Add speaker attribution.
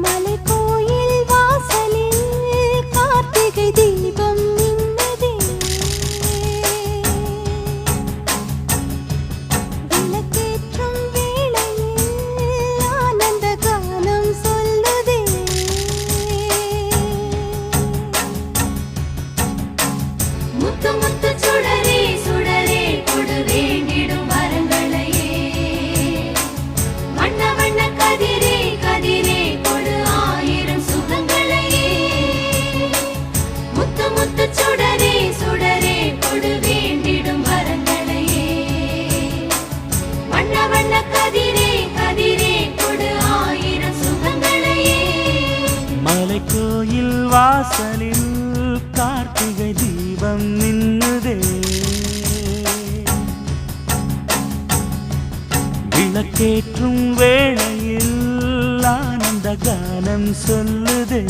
Speaker 1: மலைக்கோயில் வாசலில் கார்த்திகை தீபம் மின்னுதே. விளக்கேற்றும் வேளையில் ஆனந்த கானம் சொல்லுதே. முத்து முத்து சுடரே சுடரே கொடு வேண்டிடும் வரங்களையே. வண்ண வண்ண கதிரே கதிரே கொடு ஆயிரம் சுகங்களையே. முத்து முத்து சுடரே சுடரே கொடு வேண்டிடும் வரங்களையே. வண்ண வண்ண கதிரே கதிரே கொடு ஆயிரம் சுகங்களையே.
Speaker 2: மலைக்கோயில் வாசலில் கார்த்திகை தீபம் மின்னுதே. விளக்கேற்றும் வேளையில் ஆனந்த கானம் சொல்லுதே.